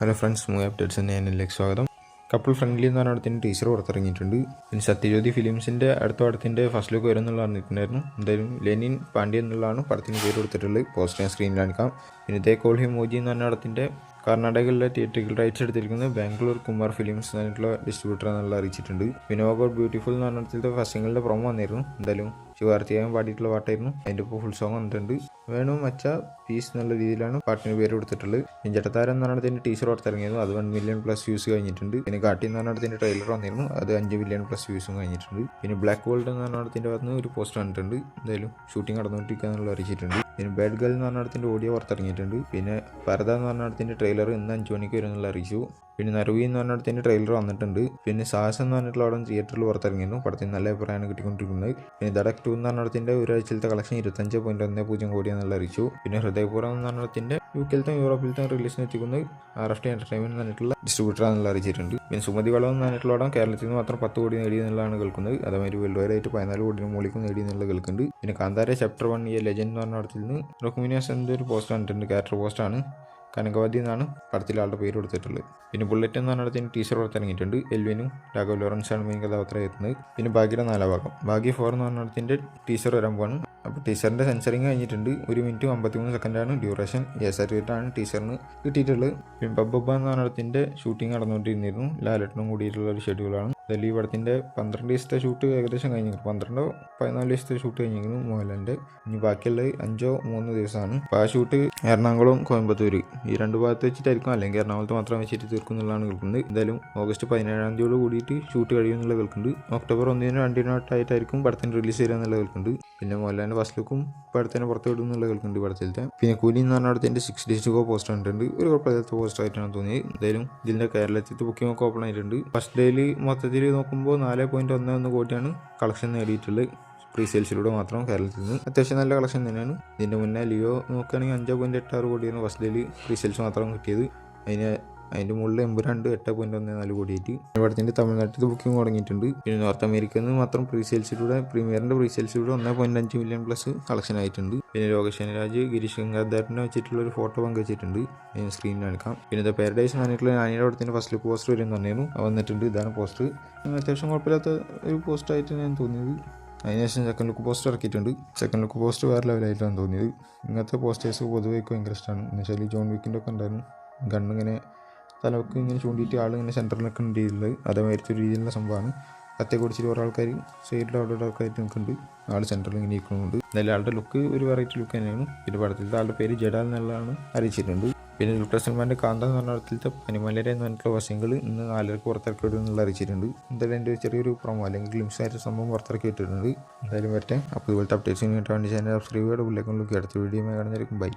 Hello friends, movie updates എന്നതിലേക്ക് സ്വാഗതം. Couple friendly എന്ന് പറഞ്ഞ പടത്തിൻ്റെ ടീച്ചർ പുറത്തിറങ്ങിയിട്ടുണ്ട്. പിന്നെ സത്യജ്യോതി ഫിലിംസിൻ്റെ അടുത്ത പടത്തിൻ്റെ ഫസ്റ്റ് ലുക്ക് വരുന്നുള്ള പറഞ്ഞിട്ടുണ്ടായിരുന്നു. എന്തായാലും ലെനിൻ പാണ്ഡ്യ എന്നുള്ളതാണ് പടത്തിന് പേര് കൊടുത്തിട്ടുള്ളത്. പോസ്റ്റർ ഞാൻ സ്ക്രീനിൽ കാണിക്കാം. പിന്നെ ദേ കോൾ ഹിം മോജി എന്ന് പറഞ്ഞ പടത്തിൻ്റെ കർണാടകയിലെ തിയേറ്ററിക്കൽ റൈറ്റ്സ് എടുത്തിരിക്കുന്നത് ബാംഗ്ലൂർ കുമാർ ഫിലിംസ് എന്നുള്ള ഡിസ്ട്രിബ്യൂട്ടർ എന്നുള്ള അറിയിച്ചിട്ടുണ്ട്. പിന്നെ ഓ ഗോഡ് ബ്യൂട്ടിഫുൾ എന്ന് പറഞ്ഞിടത്തിലത്തെ ഫസ്റ്റ് സിംഗിളിൻ്റെ പ്രൊമോ വന്നിരുന്നു. എന്തായാലും ശിവാർത്തിയായും പാടിയിട്ടുള്ള പാട്ടായിരുന്നു. അതിൻ്റെ ഇപ്പോൾ ഫുൾ സോങ് വന്നിട്ടുണ്ട്. വേണു മച്ച പീസ് എന്നുള്ള രീതിയിലാണ് പാട്ടിന് പേര് കൊടുത്തിട്ടുള്ളത്. ജട്ടത്താരം എന്ന് പറഞ്ഞതിൻ്റെ ടീച്ചർ പുറത്തിറങ്ങിയിരുന്നു. അത് 1 മില്യൺ പ്ലസ് വ്യൂസ് കഴിഞ്ഞിട്ടുണ്ട്. പിന്നെ കാട്ടി എന്ന് പറഞ്ഞതിൻ്റെ ട്രെയിലർ വന്നിരുന്നു. അത് 5 മില്യൺ പ്ലസ് വ്യൂസും കഴിഞ്ഞിട്ടുണ്ട്. പിന്നെ ബ്ലാക്ക് ഗോൾഡ് എന്ന് പറഞ്ഞതിൻ്റെ ഭാഗത്ത് ഒരു പോസ്റ്റർ വന്നിട്ടുണ്ട്. എന്തായാലും ഷൂട്ടിംഗ് നടന്നുകൊണ്ടിരിക്കുക എന്നുള്ള അറിയിച്ചിട്ടുണ്ട്. പിന്നെ ബാഡ് ഗേൾ എന്ന് പറഞ്ഞതിൻ്റെ ഓഡിയോ പുറത്തിറങ്ങിയിട്ടുണ്ട്. പിന്നെ പരദ എന്ന് പറഞ്ഞതിൻ്റെ ട്രെയിലർ ഇന്ന് 5 മണിക്ക് വരുന്നുള്ള അറിയിച്ചു. പിന്നെ നറുവി എന്ന് പറഞ്ഞതിൻ്റെ ട്രെയിലർ വന്നിട്ടുണ്ട്. പിന്നെ സാഹസം എന്ന് പറഞ്ഞിട്ടുള്ള അവിടെ തിയേറ്ററിൽ പുറത്തിറങ്ങിയിരുന്നു. പടത്തിന് നല്ല അഭിപ്രായമാണ് കിട്ടിക്കൊണ്ടിരിക്കുന്നത്. പിന്നെ ദടക് 2 എന്ന് പറഞ്ഞതിൻ്റെ ഒരാഴ്ചയിലത്തെ കളക്ഷൻ 25.10 കോടി എന്നുള്ള അറിയിച്ചു. പിന്നെ ഹൃദയപൂർവ്വം എന്ന് പറഞ്ഞതിൻ്റെ യുകെയിലത്തെ യൂറോപ്പിലത്തെ റിലീസിന് എത്തിക്കുന്നത് RFT എൻ്റർടൈൻമെൻറ്റ് പറഞ്ഞിട്ടുള്ള ഡിസ്ട്രിബ്യൂട്ടർ എന്നുള്ള അറിയിച്ചിട്ടുണ്ട്. പിന്നെ സുമതി വളം എന്ന് പറഞ്ഞിട്ടുള്ള പടം കേരളത്തിൽ നിന്ന് മാത്രം 10 കോടി നേടി എന്നുള്ളതാണ് കേൾക്കുന്നത്. അതേമാതിരി വേൾഡ് വൈഡ് ആയിട്ട് 14 കോടിന് മുകളിൽ നേടി എന്നുള്ള കേൾക്കുന്നുണ്ട്. പിന്നെ കാന്താര ചാപ്റ്റർ 1 ലെജൻഡ് എന്ന് പറഞ്ഞ പടത്തിൽ നിന്ന് റൊക്കുമിനിയാസ് എന്നൊരു പോസ്റ്റർ കണ്ടിട്ടുണ്ട്. ക്യാരക്ടർ പോസ്റ്റാണ്. കനകവതി എന്നാണ് പടത്തിലെ ആളുടെ പേര് കൊടുത്തിട്ടുള്ളത്. പിന്നെ ബുള്ളറ്റ് എന്ന് പറഞ്ഞതിന് ടീച്ചർ പുറത്തിറങ്ങിയിട്ടുണ്ട്. എൽവിനും രാഘവ് ലോറൻസാണ് മെയിൻ കഥാപാത്രം എത്തുന്നത്. പിന്നെ ഭാഗ്യയുടെ 4ാം ഭാഗം ഭാഗ്യ 4 എന്ന് പറഞ്ഞതിൻ്റെ ടീച്ചർ വരാൻ പോവാണ്. അപ്പോൾ ടീച്ചറിൻ്റെ സെൻസറിങ് കഴിഞ്ഞിട്ടുണ്ട്. 1 മിനിറ്റ് 53 സെക്കൻഡാണ് ഡ്യൂറേഷൻ. സർട്ടിഫിക്കറ്റാണ് ടീച്ചറിന് കിട്ടിയിട്ടുള്ളത്. പിന്നെ ബബ്ബ എന്ന് പറഞ്ഞതിൻ്റെ ഷൂട്ടിംഗ് നടന്നുകൊണ്ടിരുന്നിരുന്നു. ലാലേട്ടനും കൂടിയിട്ടുള്ള ഒരു ഷെഡ്യൂളാണ്. അതിൽ ഈ പടത്തിൻ്റെ 12 ദിവസത്തെ ഷൂട്ട് ഏകദേശം കഴിഞ്ഞിരിക്കും. 12-14 ദിവസത്തെ ഷൂട്ട് കഴിഞ്ഞിരിക്കുന്നു മോഹൻലാലിൻ്റെ. ഇനി ബാക്കിയുള്ളത് 5-3 ദിവസമാണ്. അപ്പോൾ ആ ഷൂട്ട് എറണാകുളം, കോയമ്പത്തൂർ ഈ 2 ഭാഗത്ത് വെച്ചിട്ടായിരിക്കും. അല്ലെങ്കിൽ എറണാകുളത്ത് മാത്രം വെച്ചിട്ട് തീർക്കും എന്നുള്ളതാണ് കേൾക്കുന്നത്. എന്തായാലും ഓഗസ്റ്റ് 17-ാം തീയതിയോട് കൂടിയിട്ട് ഷൂട്ട് കഴിയുമെന്നുള്ള കേൾക്കുന്നുണ്ട്. ഒക്ടോബർ 1-നും 2-നും ആയിട്ടായിരിക്കും പടത്തിന് റിലീസ് ചെയ്യുക എന്നുള്ള കേൾക്കുന്നുണ്ട്. പിന്നെ മോഹൻലാലിൻ്റെ ഫസ്റ്റ് ലുക്കും പടത്തിന് പുറത്ത് വിടും എന്നുള്ള കേൾക്കുന്നുണ്ട് പടത്തിലത്തെ. പിന്നെ കൂലി എന്ന് പറഞ്ഞ പടത്തിൻ്റെ 6 days to go പോസ്റ്റർ കണ്ടിട്ടുണ്ട്. ഒരു കുഴപ്പമില്ലാത്ത പോസ്റ്റർ ആയിട്ടാണ് തോന്നിയത്. എന്തായാലും ഇതിൻ്റെ കേരളത്തിലത്തെ ബുക്കിംഗ് ഒക്കെ ഓപ്പൺ ആയിട്ടുണ്ട്. ഫസ്റ്റ് ഡേയിൽ മൊത്തത്തിൽ നോക്കുമ്പോൾ 4.11 കോടിയാണ് കളക്ഷൻ നേടിയിട്ടുള്ളത്. പ്രീ സെയിൽസിലൂടെ മാത്രം കേരളത്തിൽ നിന്ന് അത്യാവശ്യം നല്ല കളക്ഷൻ തന്നെയാണ്. ഇതിൻ്റെ മുന്നേ ലിയോ നോക്കുകയാണെങ്കിൽ 5.86 കോടിയാണ് ഫസ്റ്റ് ഡേയിൽ പ്രീ സെയിൽസ് മാത്രം കിട്ടിയത്. അതിൻ്റെ മുകളിൽ 8.14 കോടിയായിട്ട് പടത്തിൻ്റെ തമിഴ്നാട്ടിൽ ബുക്കിംഗ് തുടങ്ങിയിട്ടുണ്ട്. പിന്നെ നോർത്ത് അമേരിക്കയിൽ നിന്ന് മാത്രം പ്രീമിയറിൻ്റെ പ്രീ സെയിൽസിലൂടെ 1.5 മില്യൺ പ്ലസ് കളക്ഷൻ ആയിട്ടുണ്ട്. പിന്നെ ലോകേഷ് രാജ് ഗിരീഷ് ഗംഗാധരനെ വെച്ചിട്ടുള്ള ഒരു ഫോട്ടോ പങ്കുവച്ചിട്ടുണ്ട്. അതിന് സ്ക്രീനിൽ കാണിക്കാം. പിന്നെ ദ പാരഡൈസ് പറഞ്ഞിട്ടുള്ള നാനിയുടെ പടത്തിൻ്റെ ഫസ്റ്റ് ലുക്ക് പോസ്റ്റർ വരും തന്നെയായിരുന്നു. വന്നിട്ടുണ്ട്. ഇതാണ് പോസ്റ്റർ. അത്യാവശ്യം കുഴപ്പമില്ലാത്ത ഒരു പോസ്റ്ററായിട്ട് ഞാൻ തോന്നിയത്. അതിനുശേഷം സെക്കൻഡ് ലുക്ക് പോസ്റ്റർ ഇറക്കിയിട്ടുണ്ട്. സെക്കൻഡ് ലുക്ക് പോസ്റ്റർ വേറെ ലെവലായിട്ടാണ് തോന്നിയത്. ഇങ്ങനത്തെ പോസ്റ്റേഴ്സ് പൊതുവെ ഭയങ്കര ഇഷ്ടമാണ്. എന്നുവെച്ചാൽ ജോൺ വിക്കിൻ്റെ ഒക്കെ ഉണ്ടായിരുന്നു. ഗണ്ണിങ്ങനെ തലവൊക്കെ ഇങ്ങനെ ചൂണ്ടിയിട്ട് ആളിങ്ങനെ സെൻറ്ററിലൊക്കെ ഉണ്ട് രീതിയിലുള്ളത്. അതേമാതിരി ഒരു രീതിയിലുള്ള സംഭവമാണ്. കത്തെ കുടിച്ചിട്ട് കുറേ ആൾക്കാർ സൈഡിൽ അവിടെ ഒക്കെ ആയിട്ട് നിൽക്കുന്നുണ്ട്. ആൾ സെൻറ്ററിൽ ഇങ്ങനെ ഇരിക്കുന്നുണ്ട്. എന്നാലും ആളുടെ ലുക്ക് ഒരു വെറൈറ്റി ലുക്ക് തന്നെയാണ്. പിന്നെ പടത്തിലത്തെ ആളുടെ പേര് ജഡാൽ എന്നുള്ളതാണ് അറിയിച്ചിട്ടുണ്ട്. പിന്നെ ദുൽഖർ സൽമാൻ്റെ കാന്ത എന്ന് പറഞ്ഞ പടത്തിലത്തെ പനിമലര എന്ന് പറഞ്ഞിട്ടുള്ള വശങ്ങൾ ഇന്ന് 4:00 പുറത്തിറക്കി വിടും എന്നുള്ള അറിയിച്ചിട്ടുണ്ട്. എന്തായാലും എൻ്റെ ചെറിയൊരു പ്രൊമോ അല്ലെങ്കിൽ ഗ്ലിംസ് ആയിട്ട് സംഭവം പുറത്തിറക്കി വിട്ടിട്ടുണ്ട്. എന്തായാലും വരട്ടെ. അപ്പോൾ ഇതുപോലത്തെ അപ്ഡേറ്റ്സിന് കിട്ടാൻ വേണ്ടി ചാനൽ സബ്സ്ക്രൈബ് ചെയ്യുക. അടുത്ത വീഡിയോ കാണുന്നതായിരിക്കും. ബൈ.